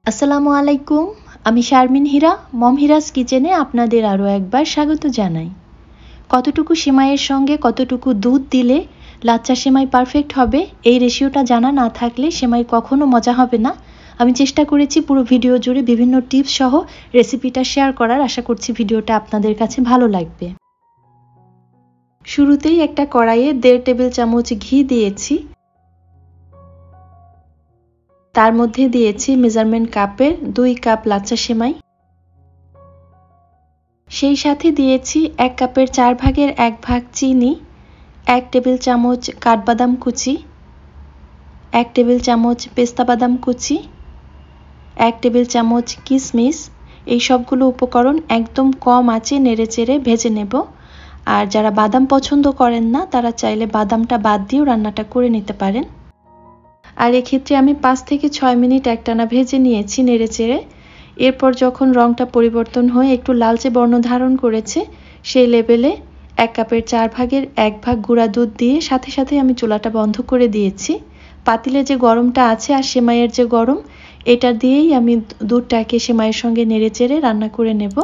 আসসালামু আলাইকুম, আমি শারমিন হীরা মম হিরাস কিচেনে আপনাদের আরও একবার স্বাগত জানাই। কতটুকু সেমাইয়ের সঙ্গে কতটুকু দুধ দিলে লাচ্চা সেমাই পারফেক্ট হবে, এই রেশিওটা জানা না থাকলে সেমাই কখনো মজা হবে না। আমি চেষ্টা করেছি পুরো ভিডিও জুড়ে বিভিন্ন টিপস সহ রেসিপিটা শেয়ার করার। আশা করছি ভিডিওটা আপনাদের কাছে ভালো লাগবে। শুরুতেই একটা কড়াইয়ে 1.5 টেবিল চামচ ঘি দিয়েছি। তার মধ্যে দিয়েছি মেজারমেন্ট কাপের 2 কাপ লাচ্চা সেমাই। সেই সাথে দিয়েছি 1 কাপের 4 ভাগের 1 ভাগ চিনি, 1 টেবিল চামচ কাঠবাদাম কুচি, 1 টেবিল চামচ পেস্তা বাদাম কুচি, 1 টেবিল চামচ কিশমিশ। এই সবগুলো উপকরণ একদম কম আঁচে নেড়েচেড়ে ভেজে নেব। আর যারা বাদাম পছন্দ করেন না তারা চাইলে বাদামটা বাদ দিয়েও রান্নাটা করে নিতে পারেন। আর এক্ষেত্রে আমি 5 থেকে 6 মিনিট একটানা ভেজে নিয়েছি নেড়েচেড়ে। এরপর যখন রংটা পরিবর্তন হয়ে একটু লালচে বর্ণ ধারণ করেছে, সেই লেভেলে 1 কাপের 4 ভাগের 1 ভাগ গুঁড়া দুধ দিয়ে সাথে সাথে আমি চুলাটা বন্ধ করে দিয়েছি। পাতিলে যে গরমটা আছে আর সেমাইয়ের যে গরম, এটা দিয়েই আমি দুধটাকে সেমাইয়ের সঙ্গে নেড়েচেড়ে রান্না করে নেব।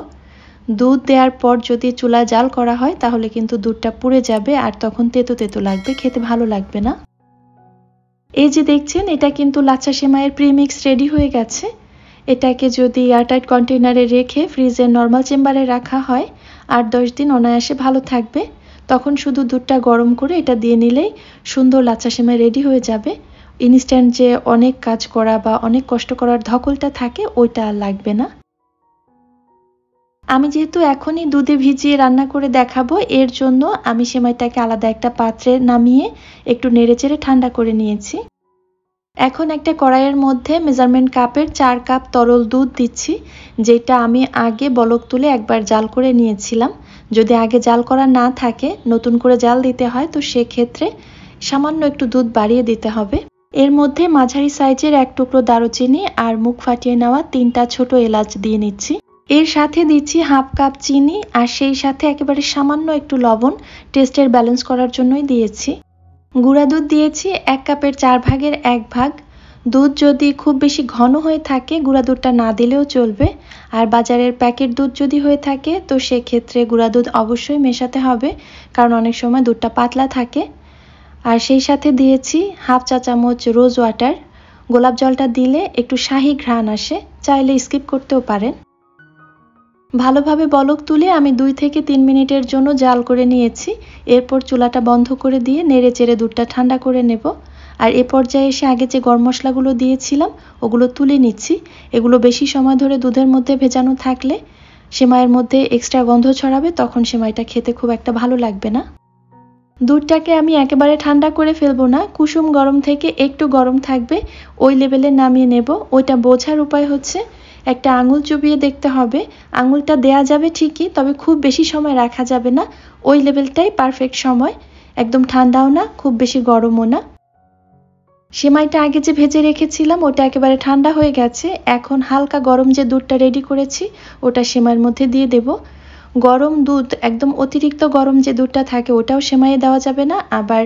দুধ দেওয়ার পর যদি চুলা জাল করা হয় তাহলে কিন্তু দুধটা পুড়ে যাবে আর তখন তেতো তেতো লাগবে, খেতে ভালো লাগবে না। এই যে দেখছেন, এটা কিন্তু লাচ্চা সেমাইয়ের প্রিমিক্স রেডি হয়ে গেছে। এটাকে যদি এয়ারটাইট কন্টেইনারে রেখে ফ্রিজের নর্মাল চেম্বারে রাখা হয় 8-10 দিন অনায়াসে ভালো থাকবে। তখন শুধু দুধটা গরম করে এটা দিয়ে নিলেই সুন্দর লাচ্চা সেমাই রেডি হয়ে যাবে। ইনস্ট্যান্ট যে অনেক কাজ করা বা অনেক কষ্ট করার ধকলটা থাকে ওইটা আর লাগবে না। আমি যেহেতু এখনই দুধে ভিজিয়ে রান্না করে দেখাবো, এর জন্য আমি সেমাইটাকে আলাদা একটা পাত্রে নামিয়ে একটু নেড়েচেড়ে ঠান্ডা করে নিয়েছি। এখন একটা কড়াইয়ের মধ্যে মেজারমেন্ট কাপের 4 কাপ তরল দুধ দিচ্ছি, যেটা আমি আগে বলক তুলে একবার জাল করে নিয়েছিলাম। যদি আগে জাল করা না থাকে, নতুন করে জাল দিতে হয়, তো সেক্ষেত্রে সামান্য একটু দুধ বাড়িয়ে দিতে হবে। এর মধ্যে মাঝারি সাইজের 1 টুকরো দারুচিনি আর মুখ ফাটিয়ে নেওয়া 3টা ছোট এলাচ দিয়ে নিচ্ছি। এর সাথে দিচ্ছি হাফ কাপ চিনি আর সেই সাথে একেবারে সামান্য একটু লবণ, টেস্টের ব্যালেন্স করার জন্যই দিয়েছি। গুঁড়া দুধ দিয়েছি 1 কাপের 4 ভাগের 1 ভাগ। দুধ যদি খুব বেশি ঘন হয়ে থাকে গুঁড়া দুধটা না দিলেও চলবে। আর বাজারের প্যাকেট দুধ যদি হয়ে থাকে তো সেক্ষেত্রে গুঁড়া দুধ অবশ্যই মেশাতে হবে, কারণ অনেক সময় দুধটা পাতলা থাকে। আর সেই সাথে দিয়েছি হাফ চা চামচ রোজ ওয়াটার। গোলাপ জলটা দিলে একটু শাহি ঘ্রাণ আসে, চাইলে স্কিপ করতেও পারেন। ভালোভাবে বলক তুলে আমি 2 থেকে 3 মিনিটের জন্য জাল করে নিয়েছি। এরপর চুলাটা বন্ধ করে দিয়ে নেড়েচেড়ে দুধটা ঠান্ডা করে নেব। আর এ পর্যায়ে এসে আগে যে গরম মশলাগুলো দিয়েছিলাম ওগুলো তুলে নিচ্ছি। এগুলো বেশি সময় ধরে দুধের মধ্যে ভেজানো থাকলে সেমাইয়ের মধ্যে এক্সট্রা গন্ধ ছড়াবে, তখন সেমাইটা খেতে খুব একটা ভালো লাগবে না। দুধটাকে আমি একেবারে ঠান্ডা করে ফেলবো না, কুসুম গরম থেকে একটু গরম থাকবে ওই লেভেলে নামিয়ে নেব। ওইটা বোঝার উপায় হচ্ছে একটা আঙুল চুবিয়ে দেখতে হবে। আঙুলটা দেয়া যাবে ঠিকই, তবে খুব বেশি সময় রাখা যাবে না। ওই লেভেলটাই পারফেক্ট সময়, একদম ঠান্ডাও না খুব বেশি গরমও না। সেমাইটা আগে যে ভেজে রেখেছিলাম ওটা একেবারে ঠান্ডা হয়ে গেছে। এখন হালকা গরম যে দুধটা রেডি করেছি ওটা সেমাইয়ের মধ্যে দিয়ে দেব। গরম দুধ, একদম অতিরিক্ত গরম যে দুধটা থাকে ওটাও সেমাইয়ে দেওয়া যাবে না, আবার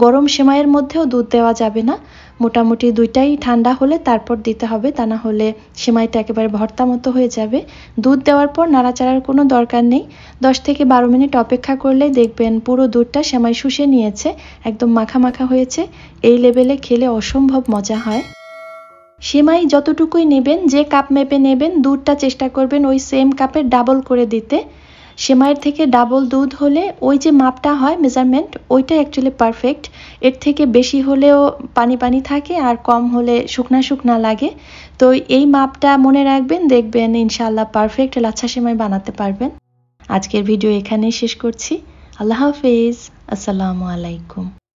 গরম সেমাইয়ের মধ্যেও দুধ দেওয়া যাবে না। মোটামুটি দুইটাই ঠান্ডা হলে তারপর দিতে হবে, তা না হলে সেমাইটা একেবারে ভর্তা মতো হয়ে যাবে। দুধ দেওয়ার পর নাড়াচাড়ার কোনো দরকার নেই। 10 থেকে 12 মিনিট অপেক্ষা করলেই দেখবেন পুরো দুধটা সেমাই শুষে নিয়েছে, একদম মাখা মাখা হয়েছে। এই লেভেলে খেলে অসম্ভব মজা হয়। সেমাই যতটুকুই নেবেন, যে কাপ মেপে নেবেন, দুধটা চেষ্টা করবেন ওই সেম কাপের ডাবল করে দিতে। সেমাইয়ের থেকে ডাবল দুধ হলে ওই যে মাপটা হয় মেজারমেন্ট, ওইটা অ্যাকচুয়ালি পারফেক্ট। এর থেকে বেশি হলেও পানি পানি থাকে আর কম হলে শুকনা শুকনা লাগে। তো এই মাপটা মনে রাখবেন, দেখবেন ইনশাআল্লাহ পারফেক্ট লাচ্ছা সেমাই বানাতে পারবেন। আজকের ভিডিও এখানেই শেষ করছি। আল্লাহ হাফেজ, আসসালামু আলাইকুম।